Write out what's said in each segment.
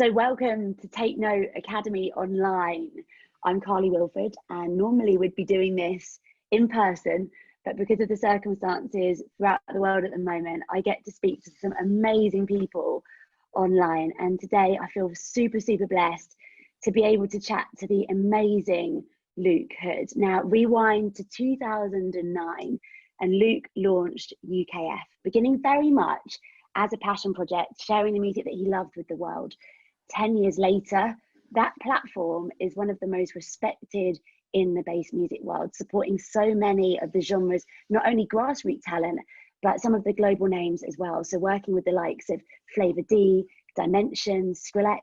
So welcome to Take Note Academy Online. I'm Carly Wilford, and normally we'd be doing this in person, but because of the circumstances throughout the world at the moment, I get to speak to some amazing people online. And today I feel super blessed to be able to chat to the amazing Luke Hood. Now, rewind to 2009, and Luke launched UKF, beginning very much as a passion project, sharing the music that he loved with the world. 10 years later, that platform is one of the most respected in the bass music world, supporting so many of the genres, not only grassroots talent, but some of the global names as well. So working with the likes of Flavor D, Dimension, Skrillex,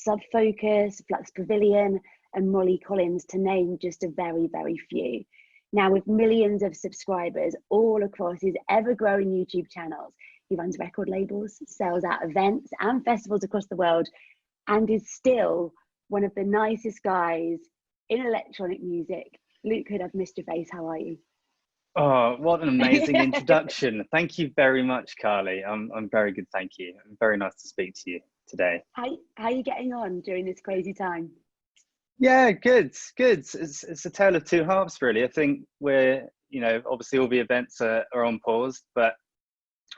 Subfocus, Flux Pavilion, and Molly Collins, to name just a very few. Now, with millions of subscribers all across his ever-growing YouTube channels, he runs record labels, sells out events and festivals across the world, and is still one of the nicest guys in electronic music. Luke Hood, I've missed your face. How are you? Oh, what an amazing introduction. Thank you very much, Carly. I'm very good, thank you. Very nice to speak to you today. How are you getting on during this crazy time? Yeah, good. It's a tale of two halves, really. I think we're, obviously all the events are on pause, but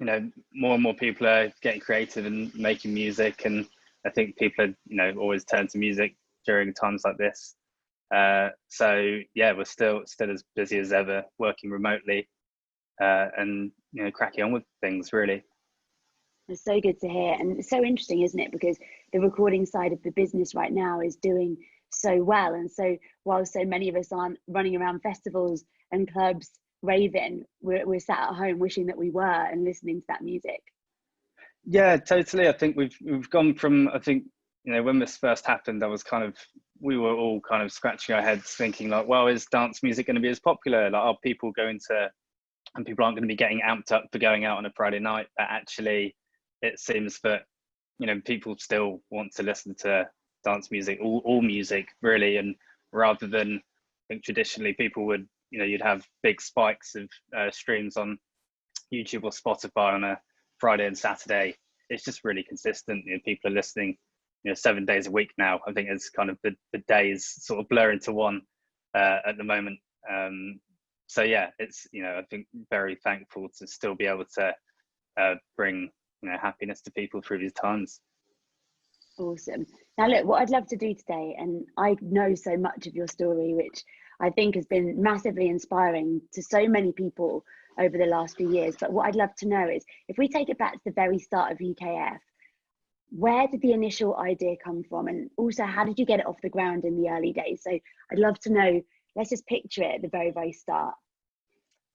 more and more people are getting creative and making music, and I think people are always turn to music during times like this. So yeah, we're still as busy as ever, working remotely, and cracking on with things, really. It's so good to hear, and it's so interesting, isn't it? Because the recording side of the business right now is doing so well, and so while so many of us aren't running around festivals and clubs raving, we're sat at home wishing that we were and listening to that music. Yeah, totally. I think we've gone from, I think, when this first happened, we were all kind of scratching our heads thinking like, well, is dance music going to be as popular? Like, are people and people aren't going to be getting amped up for going out on a Friday night? But actually, it seems that, people still want to listen to dance music, all music really. And rather than, I think traditionally people would, you'd have big spikes of streams on YouTube or Spotify on a Friday and Saturday. It's just really consistent. People are listening 7 days a week now. I think it's kind of the days sort of blur into one at the moment. So yeah, it's I think very thankful to still be able to bring happiness to people through these times. Awesome. Now look, what I'd love to do today, and I know so much of your story, which I think has been massively inspiring to so many people over the last few years, but what I'd love to know is, if we take it back to the very start of UKF, where did the initial idea come from? And also, how did you get it off the ground in the early days? So I'd love to know, let's just picture it at the very start.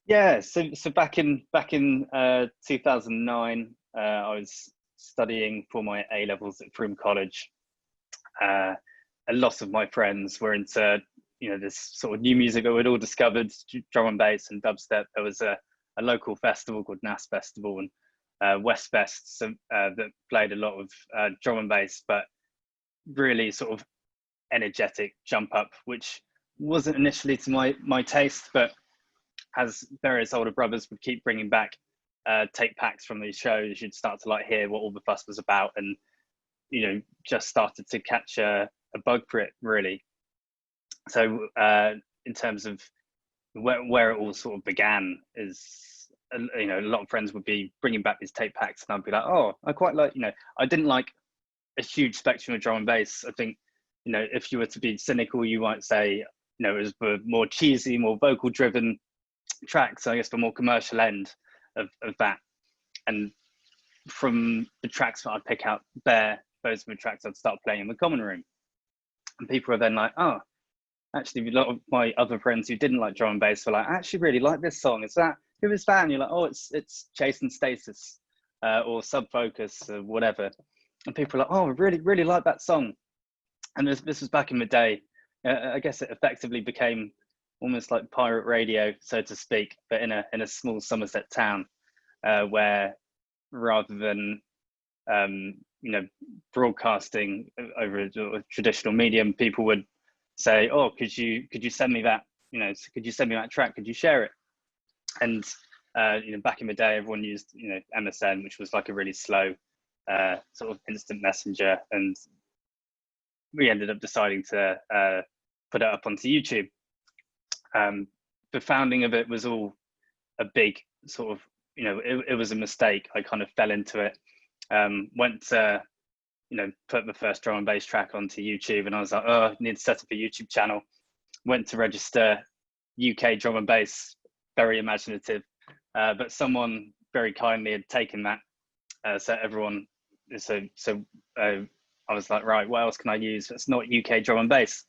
Yeah, so back in 2009, I was studying for my A-levels at Frome College. A lot of my friends were into this sort of new music that we'd all discovered, drum and bass and dubstep. There was a local festival called NAS Festival and West Fest, that played a lot of drum and bass, but really sort of energetic jump up, which wasn't initially to my taste, but as various older brothers would keep bringing back tape packs from these shows, you'd start to hear what all the fuss was about, and just started to catch a bug for it, really. So in terms of where it all sort of began is, a lot of friends would be bringing back these tape packs, and I'd be like, oh, I quite like, I didn't like a huge spectrum of drum and bass. I think, if you were to be cynical, you might say, it was the more cheesy, more vocal driven tracks, I guess the more commercial end of that. And from the tracks that I'd pick out there, those were the tracks I'd start playing in the common room. And people are then like, oh, actually, a lot of my other friends who didn't like drum and bass were like, I actually really like this song. Who is that? And you're like, oh, it's Chase and Status or Subfocus or whatever. And people are like, oh, I really like that song. And this was back in the day. I guess it effectively became almost like pirate radio, so to speak, but in a small Somerset town, where rather than broadcasting over a traditional medium, people would say, oh, could you send me that, could you send me that track, could you share it? And back in the day, everyone used MSN, which was like a really slow sort of instant messenger, and we ended up deciding to put it up onto YouTube. The founding of it was all a big sort of, it was a mistake. I kind of fell into it. Went to, put the first drum and bass track onto YouTube, and I was like, oh, I need to set up a YouTube channel. Went to register UK drum and bass, very imaginative, but someone very kindly had taken that. So I was like, right, what else can I use? It's not UK drum and bass.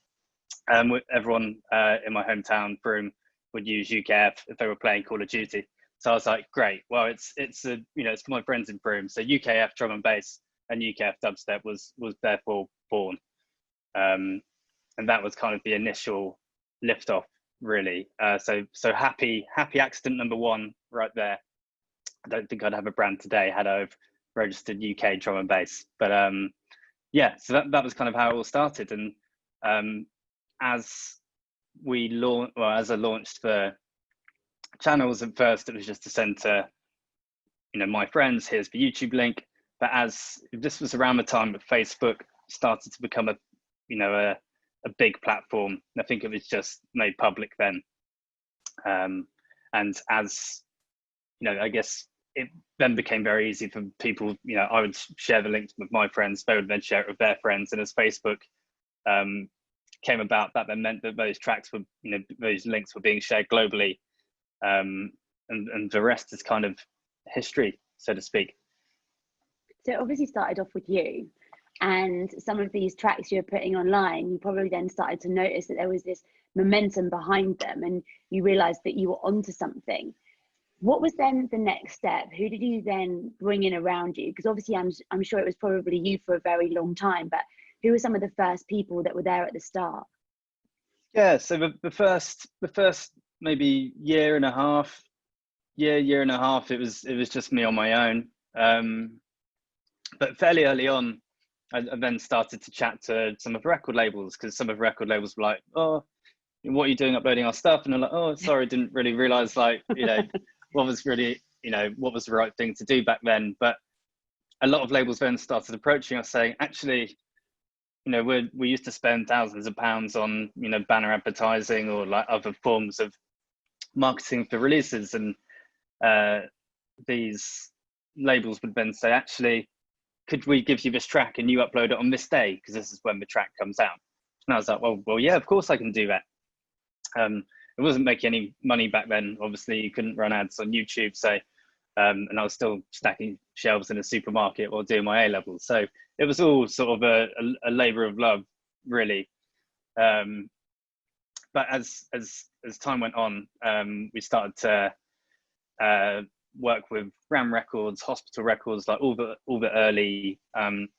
Everyone in my hometown, Broome, would use UKF if they were playing Call of Duty. So I was like, great. Well, it's for my friends in Broome. So UKF drum and bass and UKF dubstep was therefore born, and that was kind of the initial liftoff, really. So happy accident number one right there. I don't think I'd have a brand today had I registered UK drum and bass, but yeah. So that was kind of how it all started, and as I launched the channels, at first it was just to send to my friends, here's the YouTube link. But as this was around the time that Facebook started to become a big platform, I think it was just made public then, and as I guess it then became very easy for people. I would share the links with my friends, they would then share it with their friends, and as Facebook came about, that then meant that those tracks were, those links were being shared globally, and the rest is kind of history, so to speak. So it obviously started off with you, and some of these tracks you were putting online, you probably then started to notice that there was this momentum behind them, and you realized that you were onto something. What was then the next step? Who did you then bring in around you? Because obviously I'm sure it was probably you for a very long time, but who were some of the first people that were there at the start? Yeah, so the first maybe year and a half, it was just me on my own. But fairly early on, I then started to chat to some of the record labels, because some of the record labels were like, oh, what are you doing uploading our stuff? And I'm like, oh, sorry, didn't really realize, like, what was really, what was the right thing to do back then. But a lot of labels then started approaching us saying, actually, we used to spend thousands of pounds on, banner advertising or like other forms of marketing for releases. And these labels would then say, actually, could we give you this track and you upload it on this day? Because this is when the track comes out. And I was like, well, yeah, of course I can do that. It wasn't making any money back then. Obviously, you couldn't run ads on YouTube. So, and I was still stacking shelves in a supermarket while doing my A-levels. So it was all sort of a labor of love, really. But as time went on, we started to work with Ram Records, Hospital Records, like all the early drum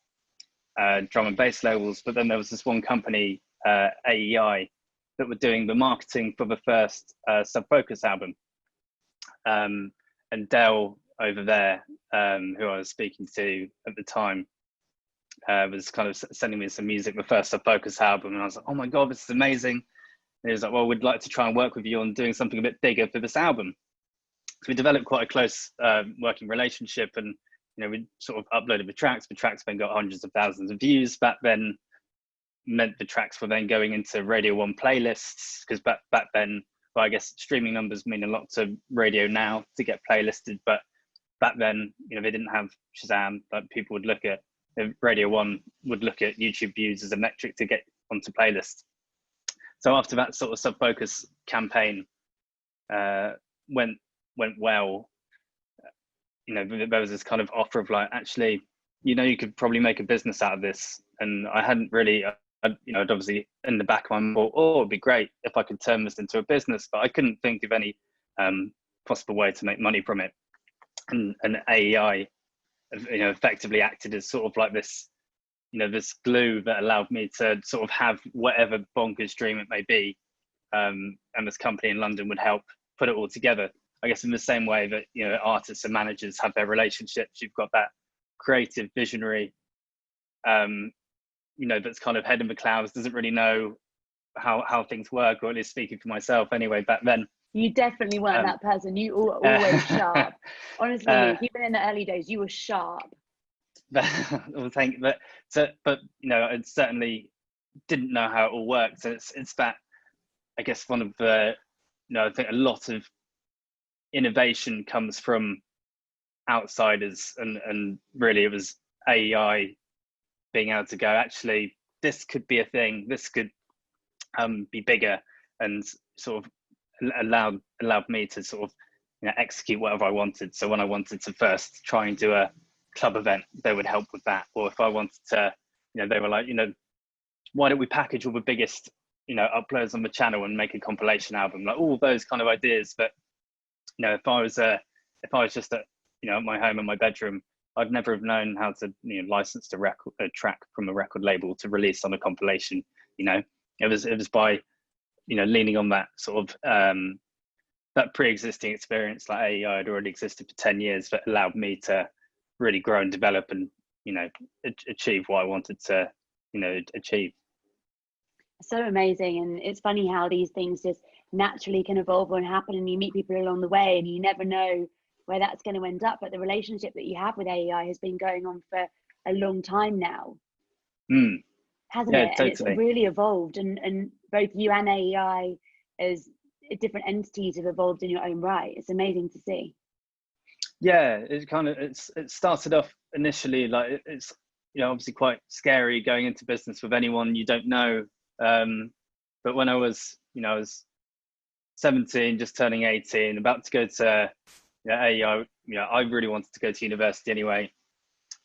and bass labels. But then there was this one company, AEI, that were doing the marketing for the first Sub Focus album. And Dell over there, who I was speaking to at the time, was kind of sending me some music, the first Sub Focus album. And I was like, oh my God, this is amazing. And he was like, well, we'd like to try and work with you on doing something a bit bigger for this album. So we developed quite a close working relationship, and we sort of uploaded the tracks. The tracks then got hundreds of thousands of views. Back then meant the tracks were then going into Radio 1 playlists, because back then, well, I guess streaming numbers mean a lot to radio now to get playlisted, but back then, they didn't have Shazam, but people would look at, Radio 1 would look at YouTube views as a metric to get onto playlists. So after that sort of Sub Focus campaign went well, there was this kind of offer of like, actually, you could probably make a business out of this. And I hadn't really, I'd obviously in the back of my mind thought, oh, it'd be great if I could turn this into a business, but I couldn't think of any possible way to make money from it. And AEI, effectively acted as sort of like this, this glue that allowed me to sort of have whatever bonkers dream it may be. And this company in London would help put it all together. I guess in the same way that, artists and managers have their relationships, you've got that creative visionary, that's kind of head in the clouds, doesn't really know how things work, or at least speaking for myself anyway, back then. You definitely weren't that person. You were always sharp. Honestly, even in the early days, you were sharp. well, thank you. But you know, I certainly didn't know how it all worked. So it's that, I guess, one of the, you know, I think a lot of innovation comes from outsiders, and really it was AEI being able to go, actually, this could be a thing, this could be bigger, and sort of allowed me to sort of, you know, execute whatever I wanted. So when I wanted to first try and do a club event, they would help with that. Or if I wanted to, you know, they were like, you know, why don't we package all the biggest, you know, uploads on the channel and make a compilation album, like all those kind of ideas. But you know, if I was just at, you know, at my home in my bedroom, I'd never have known how to, you know, license a track from a record label to release on a compilation. You know, it was by, you know, leaning on that sort of that pre-existing experience, like AEI had already existed for 10 years, that allowed me to really grow and develop and, you know, achieve what I wanted to, you know, achieve. So amazing. And it's funny how these things just naturally can evolve and happen, and you meet people along the way and you never know where that's going to end up. But the relationship that you have with AEI has been going on for a long time now, hasn't it? Totally. And it's really evolved, and both you and AEI as different entities have evolved in your own right. It's amazing to see. Yeah, it started off initially like it's, you know, obviously quite scary going into business with anyone you don't know. But when I was 17, just turning 18, about to go to, you know, AEI, you know, I really wanted to go to university anyway.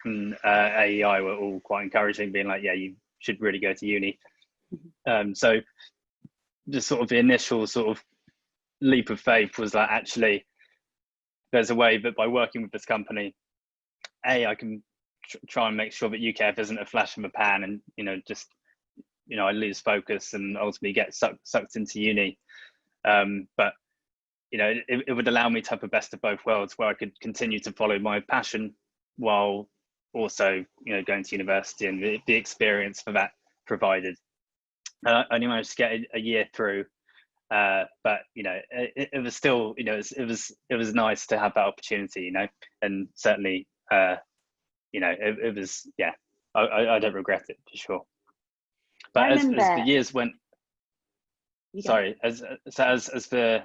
And AEI were all quite encouraging, being like, yeah, you should really go to uni. So just sort of the initial sort of leap of faith was that actually there's a way that by working with this company, I can try and make sure that UKF isn't a flash in the pan, and, you know, just, you know, I lose focus and ultimately get sucked into uni. But, you know, it would allow me to have the best of both worlds, where I could continue to follow my passion while also, you know, going to university, and the experience for that provided. I only managed to get a year through, but you know, it was still, you know, it was nice to have that opportunity, you know, and certainly, you know, it was, yeah, I don't regret it for sure. But as the years went, sorry, as the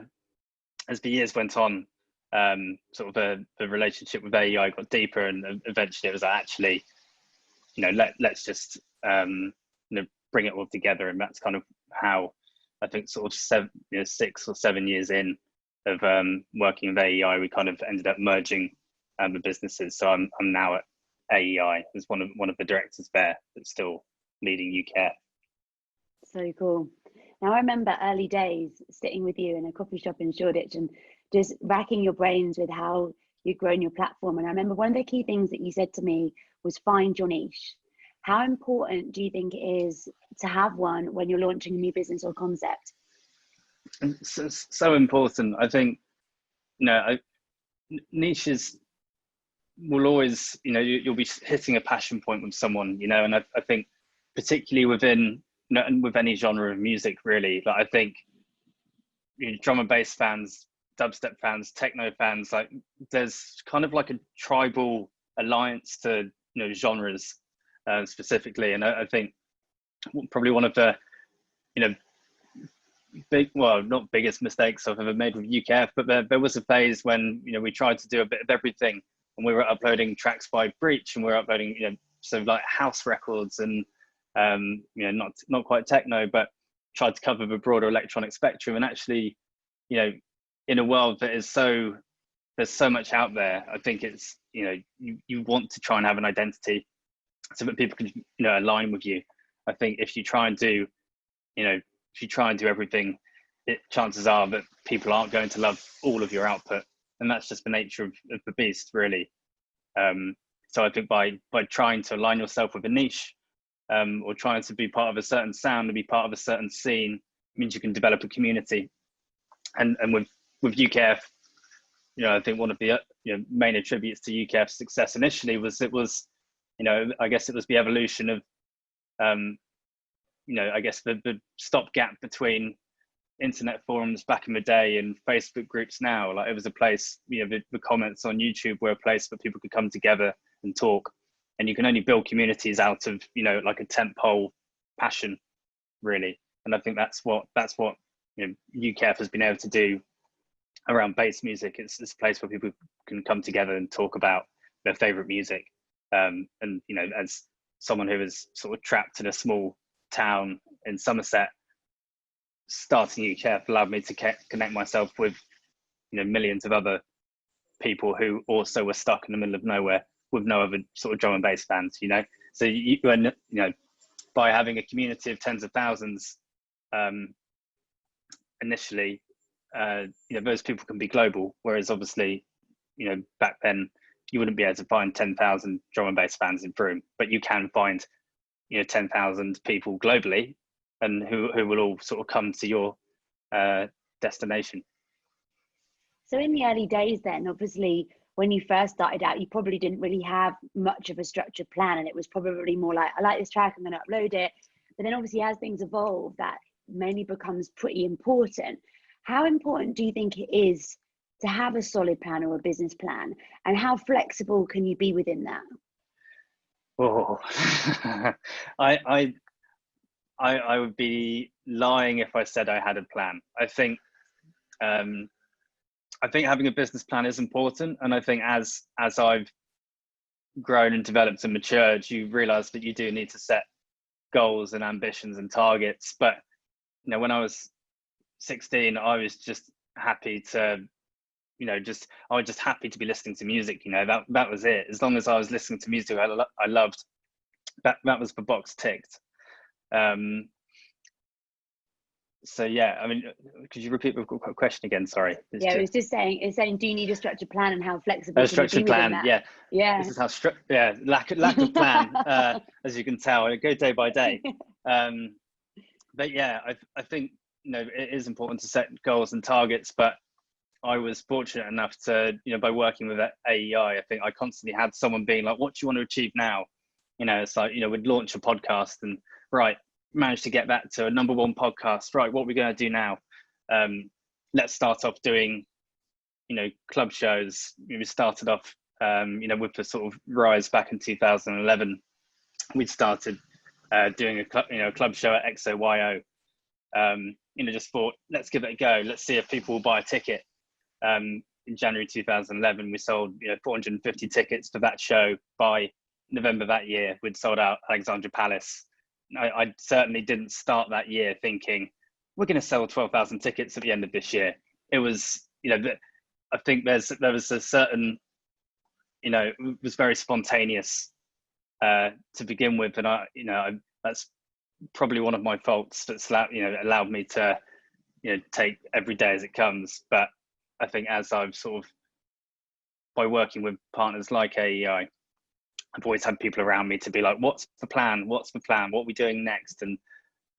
years went on, sort of the relationship with AEI got deeper, and eventually it was actually, you know, let's just you know, bring it all together. And that's kind of how I think sort of 6 or 7 years in of working with AEI, we kind of ended up merging the businesses. So I'm now at AEI as one of the directors there that's still leading UKF. So cool. Now, I remember early days sitting with you in a coffee shop in Shoreditch and just racking your brains with how you'd grown your platform. And I remember one of the key things that you said to me was find your niche. How important do you think it is to have one when you're launching a new business or concept? It's so important. I think, you know, niches will always, you know, you'll be hitting a passion point with someone, you know, and I think particularly within, you know, and with any genre of music really, like I think, you know, drum and bass fans, dubstep fans, techno fans, like there's kind of like a tribal alliance to, you know, genres specifically. And I think probably one of the, you know, not biggest mistakes I've ever made with UKF, but there was a phase when, you know, we tried to do a bit of everything, and we were uploading tracks by Breach, and we were uploading, you know, so like house records and, you know, not quite techno, but tried to cover the broader electronic spectrum. And actually, you know, in a world that is there's so much out there, I think it's, you know, you want to try and have an identity so that people can, you know, align with you. I think if you try and do, you know, if you try and do everything, chances are that people aren't going to love all of your output, and that's just the nature of the beast, really. So I think by trying to align yourself with a niche, or trying to be part of a certain sound and be part of a certain scene, means you can develop a community. And with UKF, you know, I think one of the, you know, main attributes to UKF's success initially was, you know, I guess it was the evolution of, you know, I guess the stopgap between internet forums back in the day and Facebook groups now. Like it was a place, you know, the comments on YouTube were a place where people could come together and talk. and you can only build communities out of, you know, like a tentpole passion, really. And I think that's what you know, UKF has been able to do around bass music. It's a place where people can come together and talk about their favorite music. And you know, as someone who is sort of trapped in a small town in Somerset, starting UKF allowed me to connect myself with, you know, millions of other people who also were stuck in the middle of nowhere with no other sort of drum and bass bands, you know. So you know, by having a community of tens of thousands, initially, you know, those people can be global, whereas obviously, you know, back then you wouldn't be able to find 10,000 drum and bass bands in Frome, but you can find, you know, 10,000 people globally, and who will all sort of come to your destination. So in the early days then, obviously, when you first started out, you probably didn't really have much of a structured plan, and it was probably more like, I like this track, I'm going to upload it. But then obviously as things evolve, that mainly becomes pretty important. How important do you think it is to have a solid plan or a business plan, and how flexible can you be within that? Oh, I would be lying if I said I had a plan. I think having a business plan is important, and I think as I've grown and developed and matured, you realize that you do need to set goals and ambitions and targets. But you know, when I was 16, I was just happy to, you know, I was just happy to be listening to music. You know, that was it. As long as I was listening to music I loved, that was the box ticked. So yeah, I mean, could you repeat the question again? Sorry. Yeah, it was just saying, do you need a structured plan, and how flexible a can you be plan? within that? Yeah. This is how lack of plan. As you can tell, I go day by day. But yeah, I think, you know, it is important to set goals and targets. But I was fortunate enough to, you know, by working with AEI, I think I constantly had someone being like, "What do you want to achieve now?" You know, it's like, you know, we'd launch a podcast and managed to get that to a #1 podcast. Right, what are we going to do now? Let's start off doing, you know, club shows. We started off, you know, with the sort of rise back in 2011. We started doing a club show at XOYO. You know, just thought, let's give it a go. Let's see if people will buy a ticket. In January 2011, we sold, you know, 450 tickets for that show. By November that year, we'd sold out Alexandra Palace. I certainly didn't start that year thinking we're going to sell 12,000 tickets at the end of this year. It was, you know, I think there was a certain, you know, it was very spontaneous to begin with, and that's probably one of my faults that's allowed me to, you know, take every day as it comes. But I think as I've sort of, by working with partners like AEI, I've always had people around me to be like, what's the plan? What are we doing next? And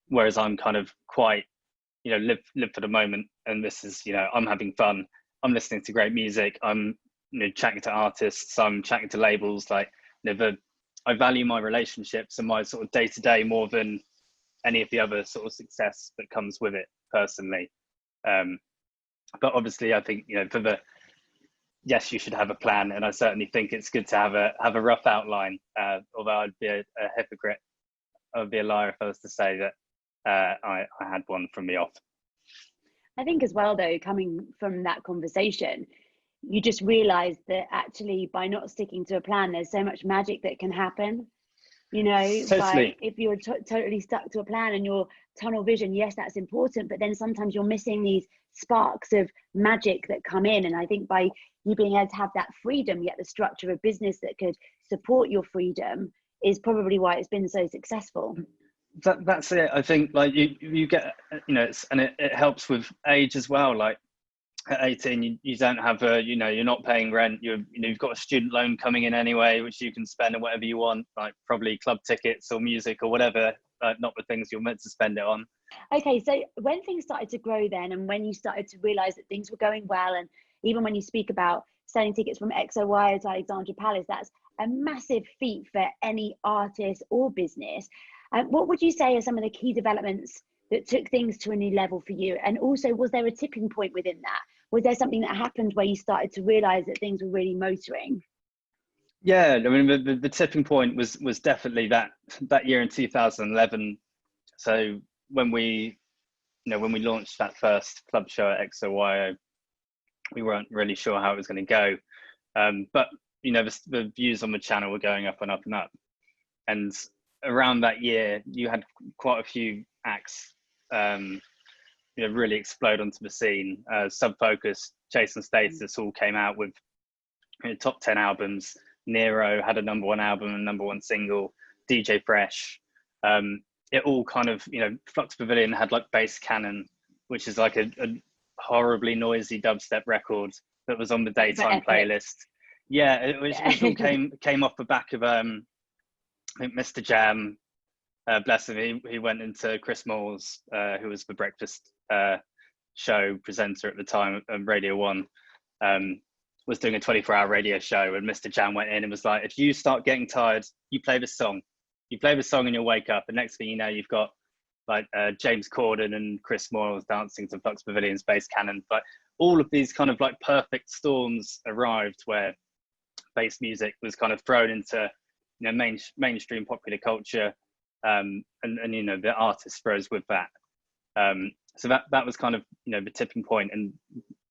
whereas I'm kind of quite, you know, live for the moment. And this is, you know, I'm having fun. I'm listening to great music. I'm, you know, chatting to artists. I'm chatting to labels. Like, you know, I value my relationships and my sort of day-to-day more than any of the other sort of success that comes with it personally. But obviously I think, you know, yes, you should have a plan, and I certainly think it's good to have a rough outline. Although I'd be a hypocrite, I would be a liar if I was to say that I had one from the off. I think as well, though, coming from that conversation, you just realise that actually by not sticking to a plan, there's so much magic that can happen. You know, Totally. if you're totally stuck to a plan and your tunnel vision, yes, that's important, but then sometimes you're missing these sparks of magic that come in. And I think by you being able to have that freedom, yet the structure of business that could support your freedom, is probably why it's been so successful. That's it. I think, like, you get, you know, it helps with age as well. Like at 18, you don't have you know, you're not paying rent. You've got a student loan coming in anyway, which you can spend on whatever you want, like probably club tickets or music or whatever, not the things you're meant to spend it on. Okay, so when things started to grow then, and when you started to realize that things were going well, and even when you speak about selling tickets from XOY to Alexandra Palace, that's a massive feat for any artist or business. What would you say are some of the key developments that took things to a new level for you? And also, was there a tipping point within that? Was there something that happened where you started to realize that things were really motoring? Yeah, I mean, the tipping point was definitely that year in 2011. So when we, when we launched that first club show at XOYO, we weren't really sure how it was going to go. But the views on the channel were going up and up and up. And around that year, you had quite a few acts, really explode onto the scene. Sub Focus, Chase and Status all came out with top 10 albums. Nero had a #1 album and #1 single. DJ Fresh. It all kind of, Flux Pavilion had like Bass Cannon, which is like a horribly noisy dubstep record that was on the daytime playlist. Yeah, which all came off the back of I think Mr. Jam, bless him, he went into Chris Moore's, who was the breakfast show presenter at the time on Radio 1, was doing a 24-hour radio show, and Mr. Jam went in and was like, if you start getting tired, you play this song. You play the song and you'll wake up, and next thing you know, you've got like James Corden and Chris Moore dancing to Flux Pavilion's Bass Cannon. But all of these kind of like perfect storms arrived where bass music was kind of thrown into mainstream popular culture, and the artist rose with that. So that was kind of the tipping point, and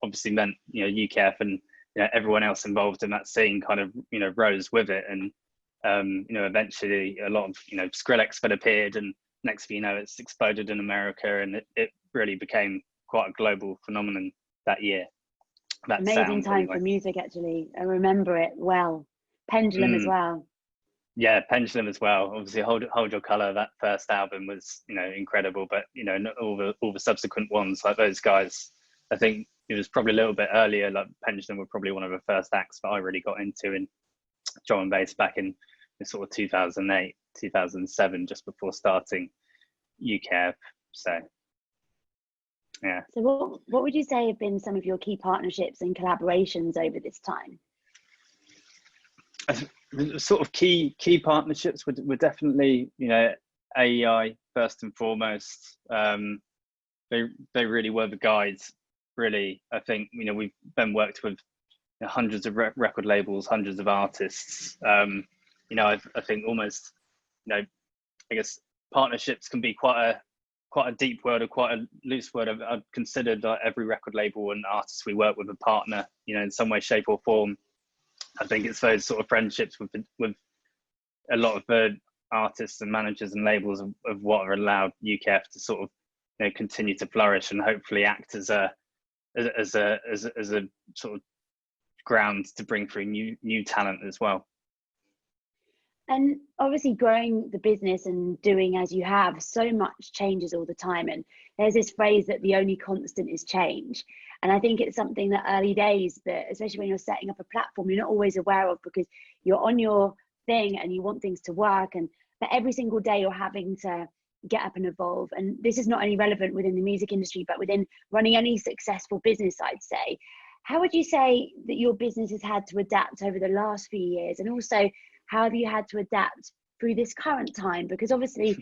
obviously meant UKF and everyone else involved in that scene kind of rose with it, and eventually a lot of Skrillex had appeared, and next thing you know, it's exploded in America, and it really became quite a global phenomenon that year. That amazing sound, time anyway. For music, actually. I remember it well. Pendulum as well. Yeah, Pendulum as well. Obviously, Hold Your Colour, that first album was incredible, but all the subsequent ones, like those guys, I think it was probably a little bit earlier. Like Pendulum were probably one of the first acts that I really got into in drum and bass back in sort of 2008, 2007, just before starting UKF. So yeah. So what would you say have been some of your key partnerships and collaborations over this time? Sort of key partnerships were definitely AEI first and foremost. They really were the guides. Really, I think we've then worked with hundreds of record labels, hundreds of artists. I think almost I guess partnerships can be quite a deep word or quite a loose word. I've considered every record label and artist we work with a partner, in some way, shape or form. I think it's those sort of friendships with a lot of the artists and managers and labels of what are allowed UKF to sort of continue to flourish and hopefully act as a sort of ground to bring through new talent as well. And obviously growing the business and doing as you have, so much changes all the time. And there's this phrase that the only constant is change. And I think it's something that early days, that especially when you're setting up a platform, you're not always aware of, because you're on your thing and you want things to work. But every single day you're having to get up and evolve. And this is not only relevant within the music industry, but within running any successful business, I'd say. How would you say that your business has had to adapt over the last few years? And also, how have you had to adapt through this current time? Because obviously,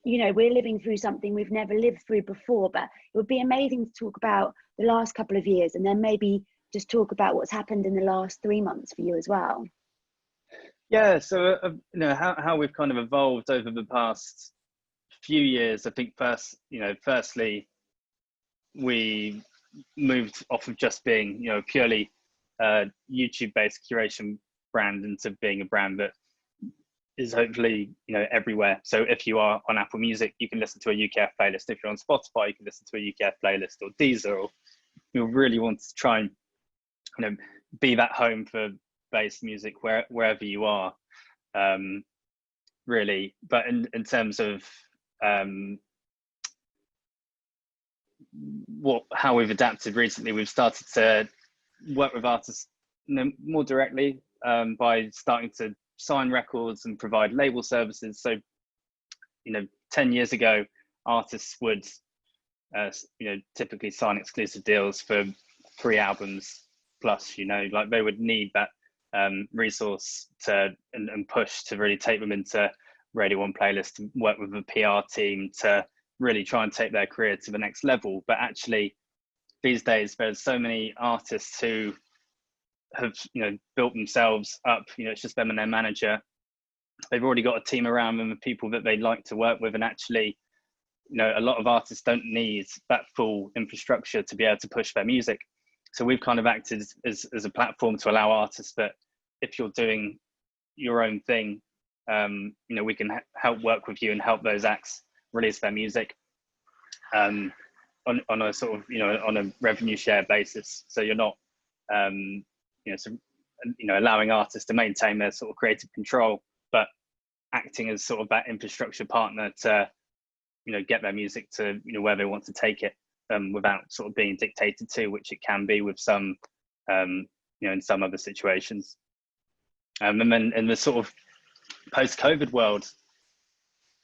we're living through something we've never lived through before, but it would be amazing to talk about the last couple of years and then maybe just talk about what's happened in the last 3 months for you as well. Yeah, so how we've kind of evolved over the past few years. I think firstly, we moved off of just being purely YouTube-based curation brand into being a brand that is hopefully everywhere. So if you are on Apple Music, you can listen to a UKF playlist. If you're on Spotify, you can listen to a UKF playlist, or Deezer. Or we really want to try and be that home for bass music wherever you are, really. But in terms of how we've adapted recently, we've started to work with artists more directly, by starting to sign records and provide label services. So 10 years ago, artists would typically sign exclusive deals for 3 albums plus. Like they would need that resource and push to really take them into Radio 1 playlist, and work with a PR team to really try and take their career to the next level. But actually, these days, there's so many artists who have, you know, built themselves up. You know, it's just them and their manager. They've already got a team around them of people that they like to work with, and actually, you know, a lot of artists don't need that full infrastructure to be able to push their music. So we've kind of acted as a platform to allow artists that, if you're doing your own thing, you know, we can help work with you and help those acts release their music on a sort of, you know, on a revenue share basis. So you're not, you know, so, you know, allowing artists to maintain their sort of creative control, but acting as sort of that infrastructure partner to, you know, get their music to, you know, where they want to take it, without sort of being dictated to, which it can be with some, you know, in some other situations. And then in the sort of post-COVID world,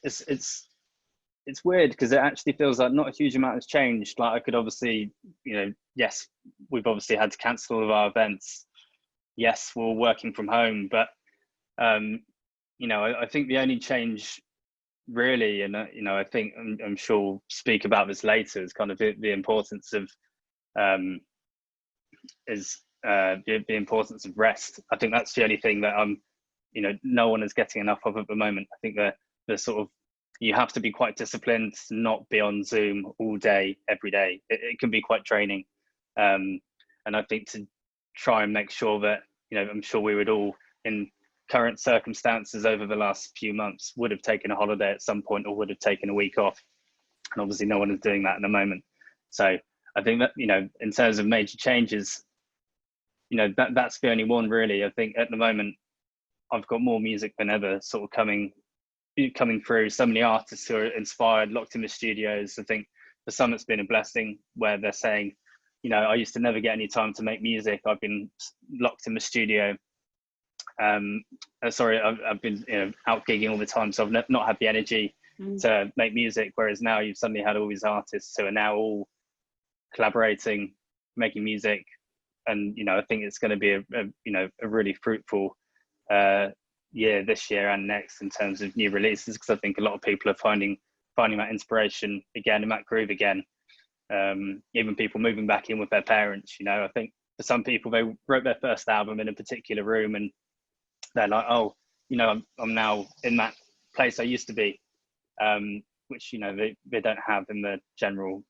it's weird because it actually feels like not a huge amount has changed. Like, I could obviously, you know, yes, we've obviously had to cancel all of our events. Yes, we're all working from home, but you know, I think the only change really, and you know, I think I'm sure we'll speak about this later, is kind of the importance of the importance of rest. I think that's the only thing that you know, no one is getting enough of at the moment. I think the sort of, you have to be quite disciplined to not be on Zoom all day, every day. It can be quite draining. And I think to try and make sure that, you know, I'm sure we would all, in current circumstances over the last few months, would have taken a holiday at some point or would have taken a week off. And obviously no one is doing that at the moment. So I think that, you know, in terms of major changes, you know, that's the only one really. I think at the moment, I've got more music than ever sort of coming through. So many artists who are inspired, locked in the studios. I think for some it's been a blessing, where they're saying, you know, I used to never get any time to make music. I've been locked in the studio. I've been, you know, out gigging all the time, so I've not had the energy to make music. Whereas now you've suddenly had all these artists who are now all collaborating, making music, and you know, I think it's going to be a really fruitful year this year and next in terms of new releases, because I think a lot of people are finding that inspiration again and that groove again. Even people moving back in with their parents, you know, I think for some people, they wrote their first album in a particular room and they're like, oh, you know, I'm now in that place I used to be, which, you know, they don't have in the general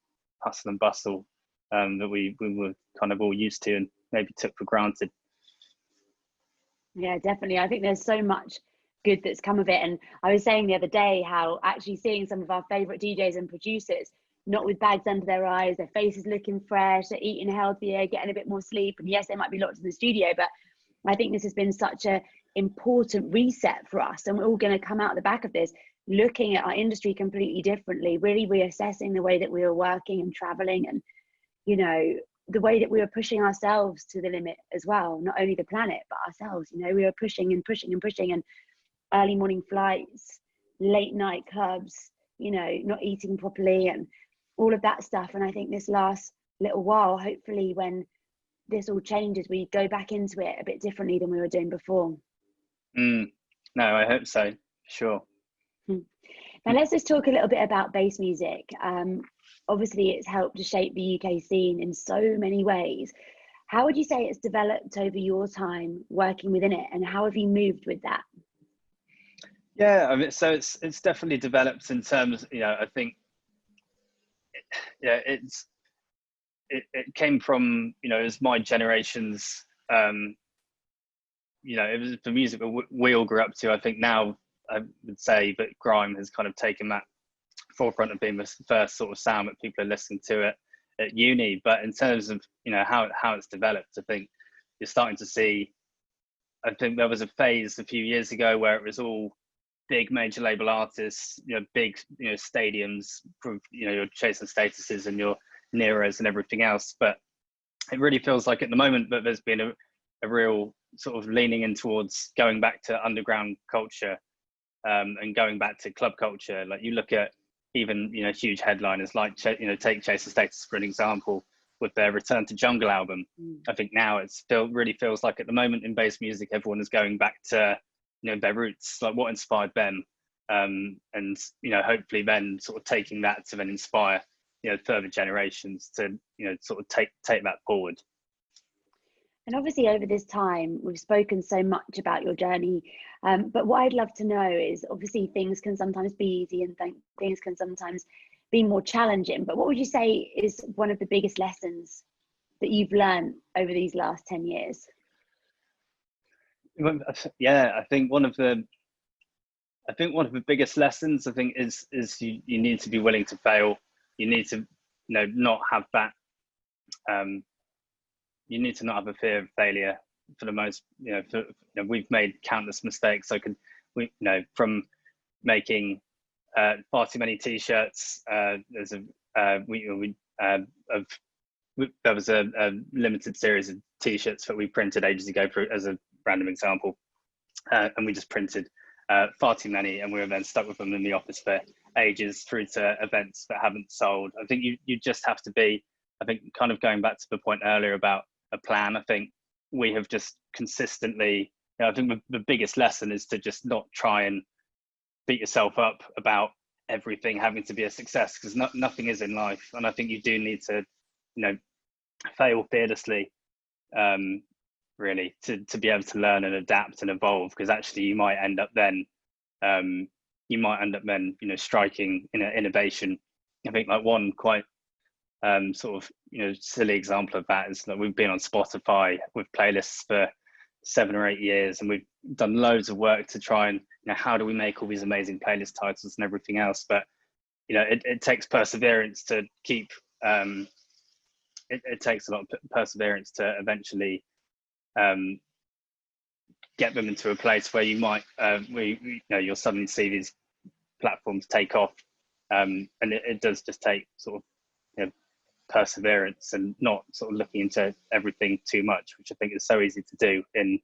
hustle and bustle that we were kind of all used to and maybe took for granted. Yeah, definitely. I think there's so much good that's come of it. And I was saying the other day how actually seeing some of our favorite DJs and producers, not with bags under their eyes, their faces looking fresh, they're eating healthier, getting a bit more sleep. And yes, they might be locked in the studio, but I think this has been such a important reset for us. And we're all going to come out the back of this looking at our industry completely differently, really reassessing the way that we were working and traveling, and, you know, the way that we were pushing ourselves to the limit as well, not only the planet, but ourselves. You know, we were pushing and pushing and pushing, and early morning flights, late night clubs, you know, not eating properly and all of that stuff. And I think this last little while, hopefully when this all changes, we go back into it a bit differently than we were doing before. No, I hope so, sure. Now let's just talk a little bit about bass music. Obviously it's helped to shape the UK scene in so many ways. How would you say it's developed over your time working within it, and how have you moved with that? Yeah, I mean, so it's definitely developed in terms, you know, I think, yeah, it came from, you know, as my generation's, you know, it was the music that we all grew up to. I think now I would say that grime has kind of taken that forefront of being the first sort of sound that people are listening to at uni. But in terms of, you know, how it's developed, I think you're starting to see, I think there was a phase a few years ago where it was all big major label artists, you know, big, you know, stadiums, you know, your Chasing Statuses and your Neros and everything else. But it really feels like at the moment that there's been a real sort of leaning in towards going back to underground culture, and going back to club culture. Like you look at even, you know, huge headliners like, you know, take Chasing Status for an example, with their Return to Jungle album. I think now really feels like at the moment in bass music, everyone is going back to, you know, their roots, like what inspired them, and, you know, hopefully then sort of taking that to then inspire, you know, further generations to, you know, sort of take that forward. And obviously over this time, we've spoken so much about your journey. But what I'd love to know is, obviously things can sometimes be easy and things can sometimes be more challenging. But what would you say is one of the biggest lessons that you've learned over these last 10 years? Yeah, I think one of the biggest lessons, I think, is you need to be willing to fail. You need to, not have that. You need to not have a fear of failure. For the most, we've made countless mistakes. From making far too many t-shirts. There was a limited series of t-shirts that we printed ages ago, as a random example, and we just printed far too many, and we were then stuck with them in the office for ages, through to events that haven't sold. I think you just have to be, I think, kind of going back to the point earlier about a plan. I think we have just consistently, I think the biggest lesson is to just not try and beat yourself up about everything having to be a success, because nothing is in life. And I think you do need to, fail fearlessly, really, to be able to learn and adapt and evolve, because actually you might end up then striking innovation. I think like one quite sort of silly example of that is that we've been on Spotify with playlists for 7 or 8 years, and we've done loads of work to try and how do we make all these amazing playlist titles and everything else. But it takes perseverance to keep it takes a lot of perseverance to eventually get them into a place where you might you'll suddenly see these platforms take off, and it does just take sort of perseverance, and not sort of looking into everything too much, which I think is so easy to do in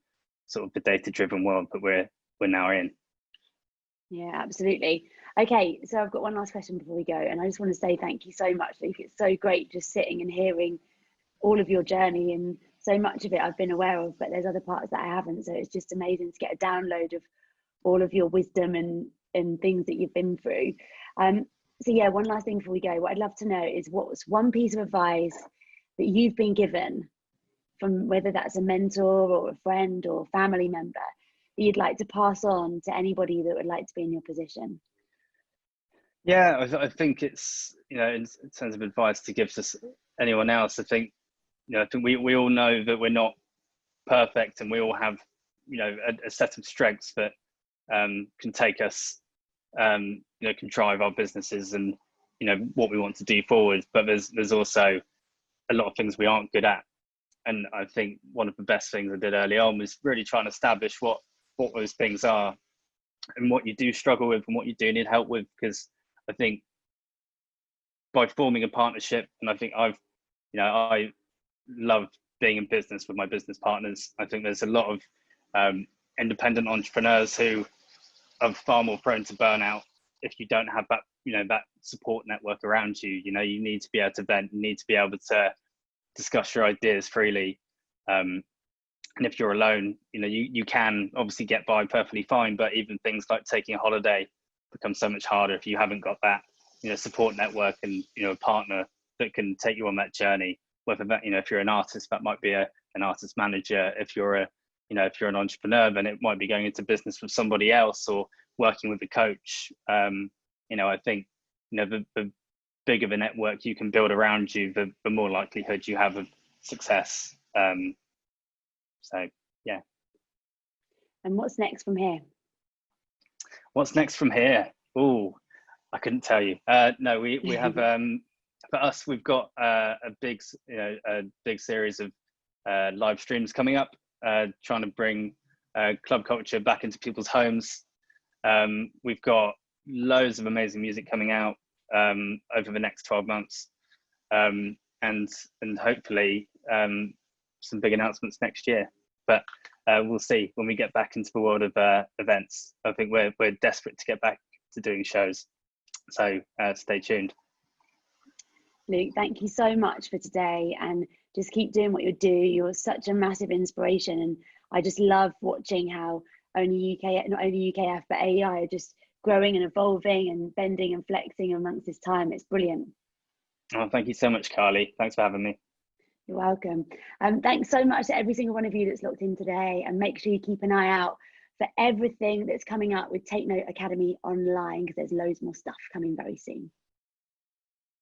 sort of the data-driven world that we're now in. Yeah, absolutely. Okay, so I've got one last question before we go, and I just want to say thank you so much, Luke. It's so great just sitting and hearing all of your journey, and so much of it I've been aware of, but there's other parts that I haven't. So it's just amazing to get a download of all of your wisdom and things that you've been through. So yeah, one last thing before we go, what I'd love to know is, what's one piece of advice that you've been given, from whether that's a mentor or a friend or family member, that you'd like to pass on to anybody that would like to be in your position? Yeah, I think it's, in terms of advice to give to anyone else, I think we all know that we're not perfect, and we all have a set of strengths that can take us, can drive our businesses and what we want to do forward. But there's also a lot of things we aren't good at, and I think one of the best things I did early on was really trying to establish what those things are, and what you do struggle with and what you do need help with. Because I think by forming a partnership, and I think I love being in business with my business partners. I think there's a lot of independent entrepreneurs who are far more prone to burnout if you don't have that that support network around you. You need to be able to vent, you need to be able to discuss your ideas freely, and if you're alone, you can obviously get by perfectly fine, but even things like taking a holiday become so much harder if you haven't got that support network and a partner that can take you on that journey. Whether that if you're an artist, that might be an artist manager. If you're if you're an entrepreneur, then it might be going into business with somebody else or working with a coach. I think the bigger the network you can build around you, the more likelihood you have of success. So yeah. And what's next from here? What's next from here? Oh, I couldn't tell you. No, we have for us, we've got a big series of live streams coming up, trying to bring club culture back into people's homes. We've got loads of amazing music coming out over the next 12 months, and hopefully some big announcements next year. But we'll see when we get back into the world of events. I think we're desperate to get back to doing shows, so stay tuned. Luke, thank you so much for today, and just keep doing what you do. You're such a massive inspiration, and I just love watching how not only UKF but AEI are just growing and evolving and bending and flexing amongst this time. It's brilliant. Oh, thank you so much, Carly. Thanks for having me. You're welcome. Thanks so much to every single one of you that's locked in today, and make sure you keep an eye out for everything that's coming up with Take Note Academy online, because there's loads more stuff coming very soon.